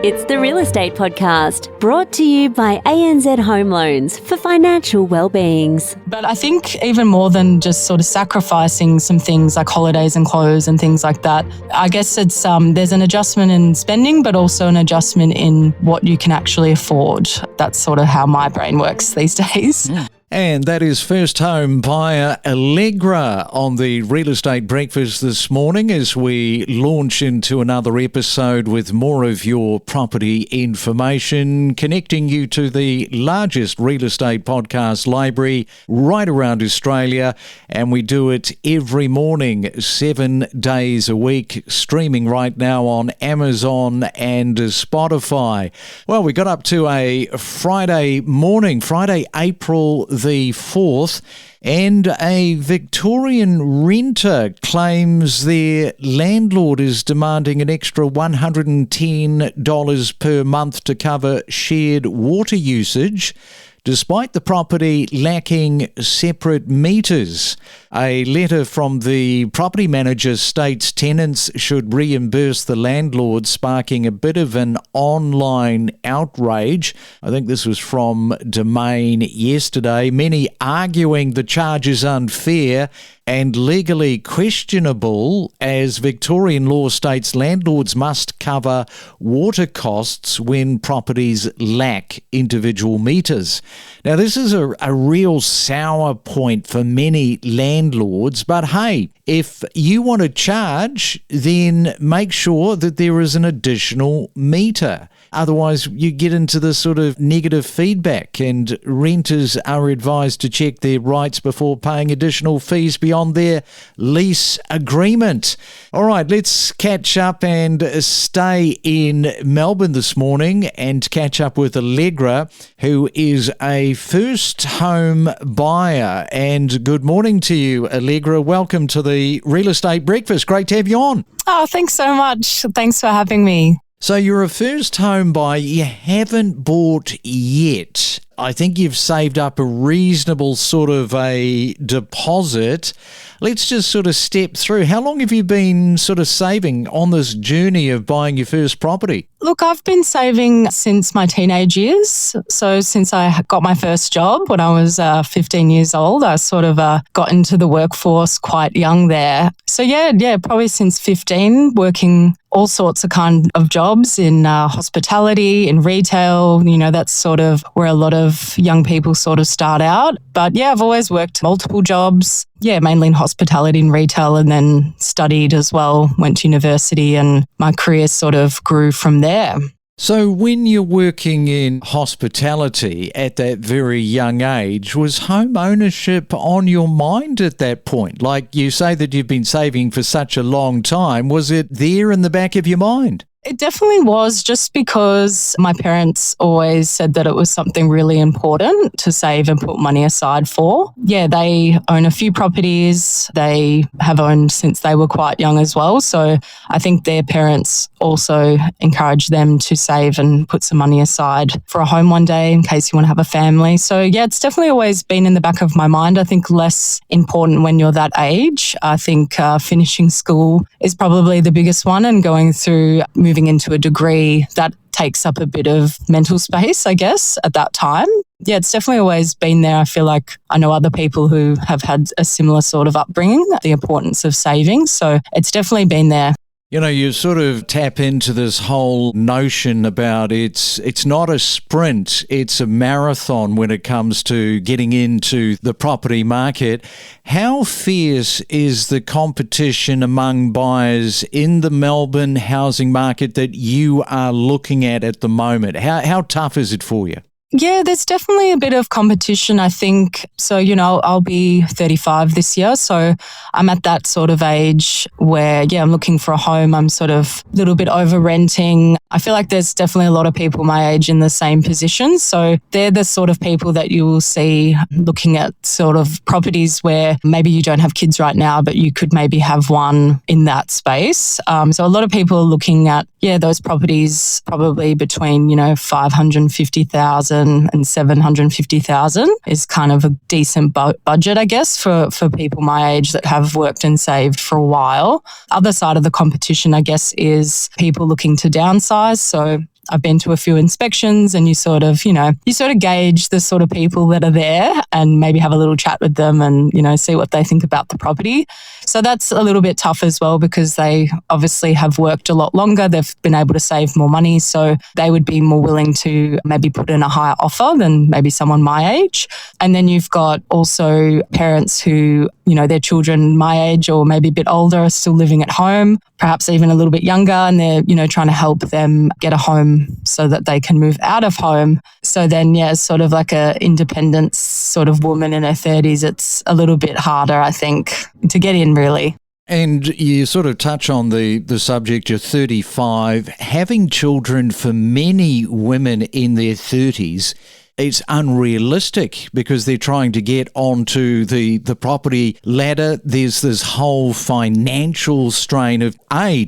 It's the Real Estate Podcast, brought to you by ANZ Home Loans for financial well-beings. But I think even more than just sort of sacrificing some things like holidays and clothes and things like that, I guess it's there's an adjustment in spending, but also an adjustment in what you can actually afford. That's sort of how my brain works these days. Yeah. And that is First Home buyer Allegra on the Real Estate Breakfast this morning as we launch into another episode with more of your property information, connecting you to the largest real estate podcast library right around Australia. And we do it every morning, 7 days a week, streaming right now on Amazon and Spotify. Well, we got up to a Friday morning, Friday, April the 4th, and a Victorian renter claims their landlord is demanding an extra $110 per month to cover shared water usage, despite the property lacking separate meters. A letter from the property manager states tenants should reimburse the landlord, sparking a bit of an online outrage. I think this was from Domain yesterday. Many arguing the charge is unfair and legally questionable, as Victorian law states landlords must cover water costs when properties lack individual meters. Now, this is a real sour point for many landlords, but hey, if you want to charge, then make sure that there is an additional meter. Otherwise, you get into this sort of negative feedback, and renters are advised to check their rights before paying additional fees beyond their lease agreement. All right, let's catch up and stay in Melbourne this morning and catch up with Allegra, who is a first home buyer. And good morning to you, Allegra. Welcome to the Real Estate Breakfast. Great to have you on. Oh, thanks so much. Thanks for having me. So you're a first home buyer, you haven't bought yet. I think you've saved up a reasonable sort of a deposit. Let's just sort of step through. How long have you been sort of saving on this journey of buying your first property? Look, I've been saving since my teenage years. So since I got my first job when I was 15 years old, I sort of got into the workforce quite young there. So yeah, probably since 15, working all sorts of kind of jobs in hospitality, in retail. You know, that's sort of where a lot of young people sort of start out. But yeah, I've always worked multiple jobs. Yeah, mainly in hospitality and retail, and then studied as well, went to university, and my career sort of grew from there. So when you're working in hospitality at that very young age, was home ownership on your mind at that point? Like you say that you've been saving for such a long time, was it there in the back of your mind? It definitely was, just because my parents always said that it was something really important to save and put money aside for. Yeah, they own a few properties. They have owned since they were quite young as well. So I think their parents also encouraged them to save and put some money aside for a home one day in case you want to have a family. So yeah, it's definitely always been in the back of my mind. I think less important when you're that age. I think finishing school is probably the biggest one, and going through moving into a degree that takes up a bit of mental space, I guess, at that time. Yeah, it's definitely always been there. I feel like I know other people who have had a similar sort of upbringing, the importance of saving. So it's definitely been there. You know, you sort of tap into this whole notion about it's not a sprint, it's a marathon when it comes to getting into the property market. How fierce is the competition among buyers in the Melbourne housing market that you are looking at the moment? How tough is it for you? Yeah, there's definitely a bit of competition, I think. So, you know, I'll be 35 this year. So I'm at that sort of age where, yeah, I'm looking for a home. I'm sort of a little bit over renting. I feel like there's definitely a lot of people my age in the same position. So they're the sort of people that you will see looking at sort of properties where maybe you don't have kids right now, but you could maybe have one in that space. So a lot of people are looking at, yeah, those properties probably between, you know, 550,000 and 750,000 is kind of a decent budget, I guess, for people my age that have worked and saved for a while. Other side of the competition, I guess, is people looking to downsize. So I've been to a few inspections, and you sort of gauge the sort of people that are there and maybe have a little chat with them and, see what they think about the property. So that's a little bit tough as well, because they obviously have worked a lot longer. They've been able to save more money. So they would be more willing to maybe put in a higher offer than maybe someone my age. And then you've got also parents who, their children my age or maybe a bit older are still living at home, perhaps even a little bit younger, and they're, trying to help them get a home so that they can move out of home. So then, sort of like a independent sort of woman in her 30s, it's a little bit harder, I think, to get in really. And you sort of touch on the subject, you're 35. Having children for many women in their 30s, it's unrealistic because they're trying to get onto the property ladder. There's this whole financial strain of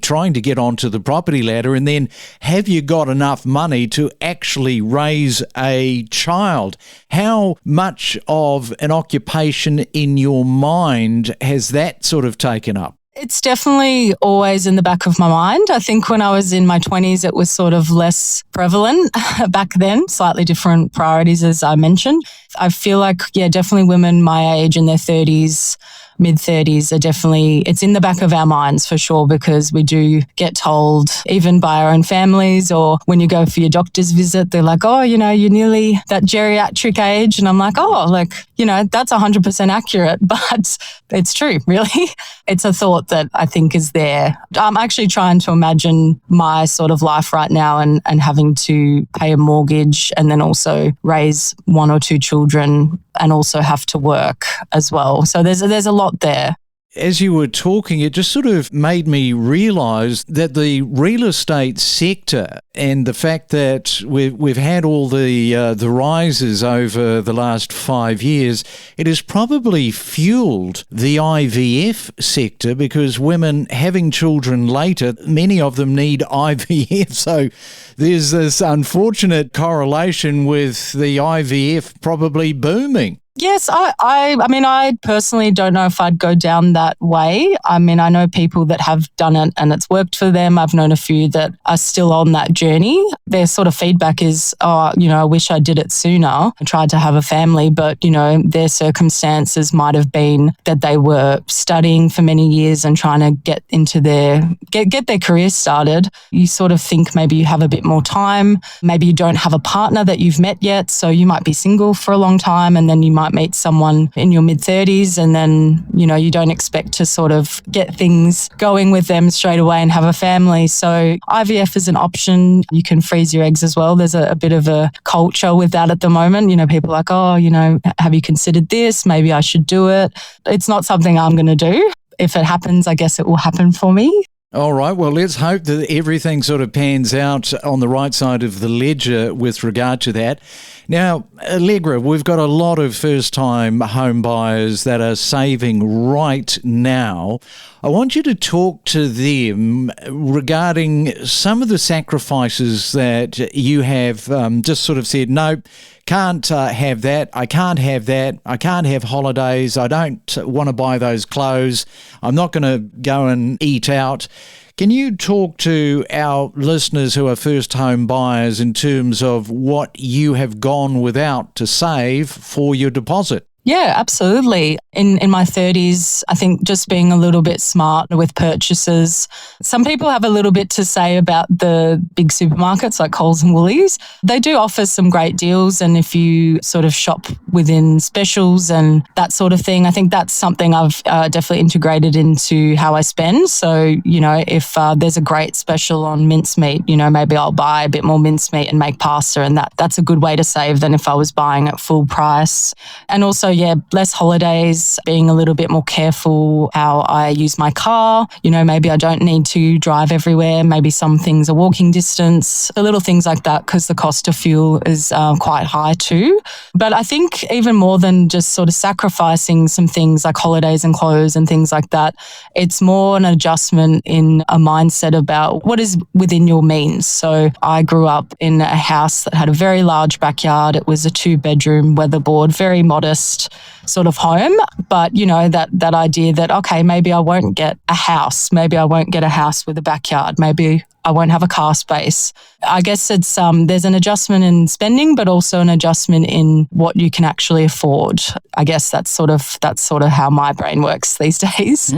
trying to get onto the property ladder, and then have you got enough money to actually raise a child? How much of an occupation in your mind has that sort of taken up? It's definitely always in the back of my mind. I think when I was in my 20s, it was sort of less prevalent back then, slightly different priorities, as I mentioned. I feel like, definitely women my age in their 30s, mid-30s are definitely, it's in the back of our minds for sure, because we do get told, even by our own families, or when you go for your doctor's visit, they're like, oh, you're nearly that geriatric age. And I'm like, that's 100% accurate, but it's true, really. It's a thought that I think is there. I'm actually trying to imagine my sort of life right now and having to pay a mortgage and then also raise one or two children and also have to work as well. So there's a lot there. As you were talking, it just sort of made me realise that the real estate sector and the fact that we've had all the rises over the last 5 years, it has probably fuelled the IVF sector, because women having children later, many of them need IVF. So there's this unfortunate correlation with the IVF probably booming. Yes, I personally don't know if I'd go down that way. I mean, I know people that have done it and it's worked for them. I've known a few that are still on that journey. Their sort of feedback is, I wish I did it sooner. I tried to have a family, but, their circumstances might have been that they were studying for many years and trying to get into get their career started. You sort of think maybe you have a bit more time. Maybe you don't have a partner that you've met yet, so you might be single for a long time, and then you might meet someone in your mid-30s, and then, you don't expect to sort of get things going with them straight away and have a family. So IVF is an option. You can freeze your eggs as well. There's a bit of a culture with that at the moment. People are like, have you considered this? Maybe I should do it. It's not something I'm going to do. If it happens, I guess it will happen for me. All right, well, let's hope that everything sort of pans out on the right side of the ledger with regard to that. Now, Allegra, we've got a lot of first-time home buyers that are saving right now. I want you to talk to them regarding some of the sacrifices that you have just sort of said, no, can't have that, I can't have that, I can't have holidays, I don't want to buy those clothes, I'm not going to go and eat out. Can you talk to our listeners who are first home buyers in terms of what you have gone without to save for your deposit? Yeah, absolutely. In my 30s, I think just being a little bit smart with purchases. Some people have a little bit to say about the big supermarkets like Coles and Woolies. They do offer some great deals, and if you sort of shop within specials and that sort of thing, I think that's something I've definitely integrated into how I spend. So, if there's a great special on mincemeat, maybe I'll buy a bit more mincemeat and make pasta, and that's a good way to save than if I was buying at full price. And also, less holidays, being a little bit more careful how I use my car. Maybe I don't need to drive everywhere. Maybe some things are walking distance, the little things like that, because the cost of fuel is quite high too. But I think even more than just sort of sacrificing some things like holidays and clothes and things like that, it's more an adjustment in a mindset about what is within your means. So I grew up in a house that had a very large backyard. It was a 2-bedroom weatherboard, very modest. first sort of home. But, you know, that idea that, okay, maybe I won't get a house. Maybe I won't get a house with a backyard. Maybe I won't have a car space. I guess it's there's an adjustment in spending, but also an adjustment in what you can actually afford. I guess that's sort of how my brain works these days.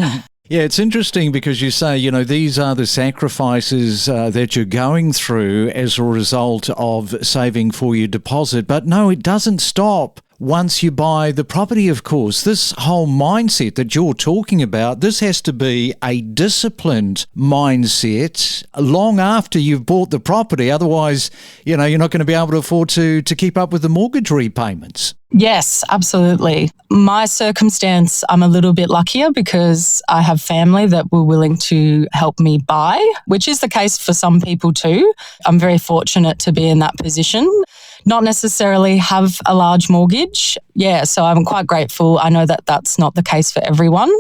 Yeah, it's interesting because you say, you know, these are the sacrifices that you're going through as a result of saving for your deposit. But no, it doesn't stop once you buy the property, of course. This whole mindset that you're talking about, this has to be a disciplined mindset long after you've bought the property. Otherwise, you know, you're not going to be able to afford to keep up with the mortgage repayments. Yes, absolutely. My circumstance, I'm a little bit luckier because I have family that were willing to help me buy, which is the case for some people too. I'm very fortunate to be in that position. Not necessarily have a large mortgage. Yeah, so I'm quite grateful. I know that that's not the case for everyone.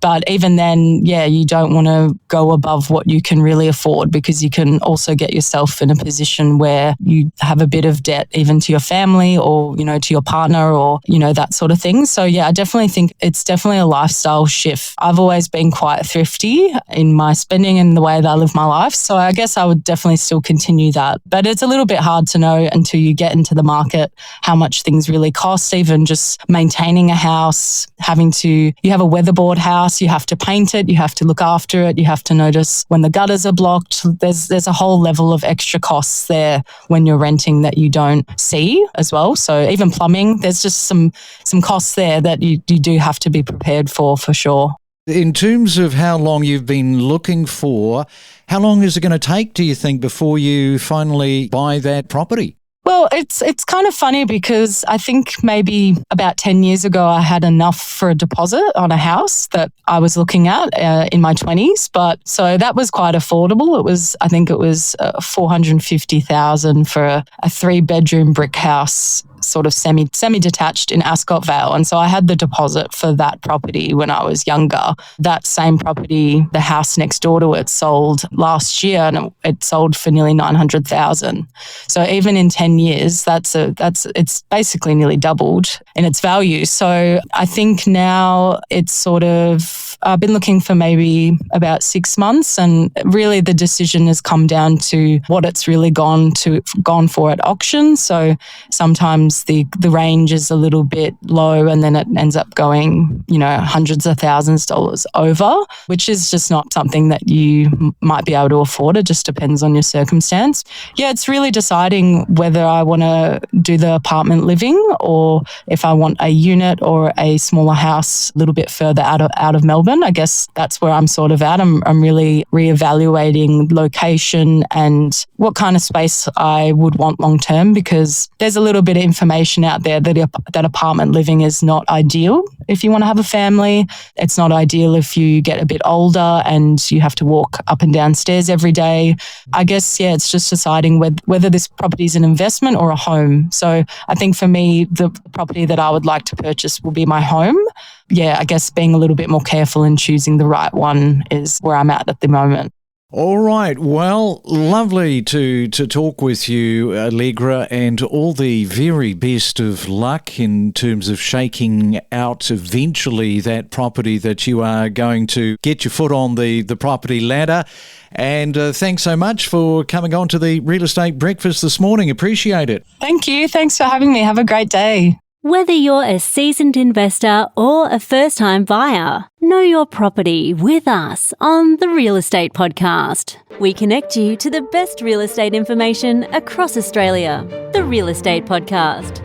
But even then, yeah, you don't want to go above what you can really afford because you can also get yourself in a position where you have a bit of debt even to your family or, you know, to your partner or, you know, that sort of thing. So, yeah, I definitely think it's definitely a lifestyle shift. I've always been quite thrifty in my spending and the way that I live my life. So I guess I would definitely still continue that. But it's a little bit hard to know until you get into the market how much things really cost, even just maintaining a house, you have a weatherboard house, you have to paint it, you have to look after it, you have to notice when the gutters are blocked. There's a whole level of extra costs there when you're renting that you don't see as well. So even plumbing, there's just some costs there that you do have to be prepared for sure. In terms of how long you've been looking for, how long is it going to take, do you think, before you finally buy that property? Well, it's kind of funny because I think maybe about 10 years ago I had enough for a deposit on a house that I was looking at in my 20s. But so that was quite affordable. I think it was $450,000 for a 3-bedroom brick house, sort of semi-detached in Ascot Vale. And so I had the deposit for that property when I was younger. That same property, the house next door to it, sold last year and it sold for nearly $900,000. So even in 10 years, it's basically nearly doubled in its value. So I think now it's sort of, I've been looking for maybe about 6 months, and really the decision has come down to what it's really gone for at auction. So sometimes the range is a little bit low and then it ends up going, you know, hundreds of thousands of dollars over, which is just not something that you might be able to afford. It just depends on your circumstance. Yeah, it's really deciding whether I want to do the apartment living or if I want a unit or a smaller house a little bit further out of Melbourne. I guess that's where I'm sort of at. I'm really reevaluating location and what kind of space I would want long term, because there's a little bit of information out there that apartment living is not ideal if you want to have a family. It's not ideal if you get a bit older and you have to walk up and down stairs every day. I guess, yeah, it's just deciding whether this property is an investment or a home. So I think for me, the property that I would like to purchase will be my home. Yeah, I guess being a little bit more careful in choosing the right one is where I'm at the moment. All right. Well, lovely to talk with you, Allegra, and all the very best of luck in terms of shaking out eventually that property that you are going to get your foot on the property ladder. And thanks so much for coming on to the Real Estate Breakfast this morning. Appreciate it. Thank you. Thanks for having me. Have a great day. Whether you're a seasoned investor or a first-time buyer, know your property with us on the Real Estate Podcast. We connect you to the best real estate information across Australia. The Real Estate Podcast.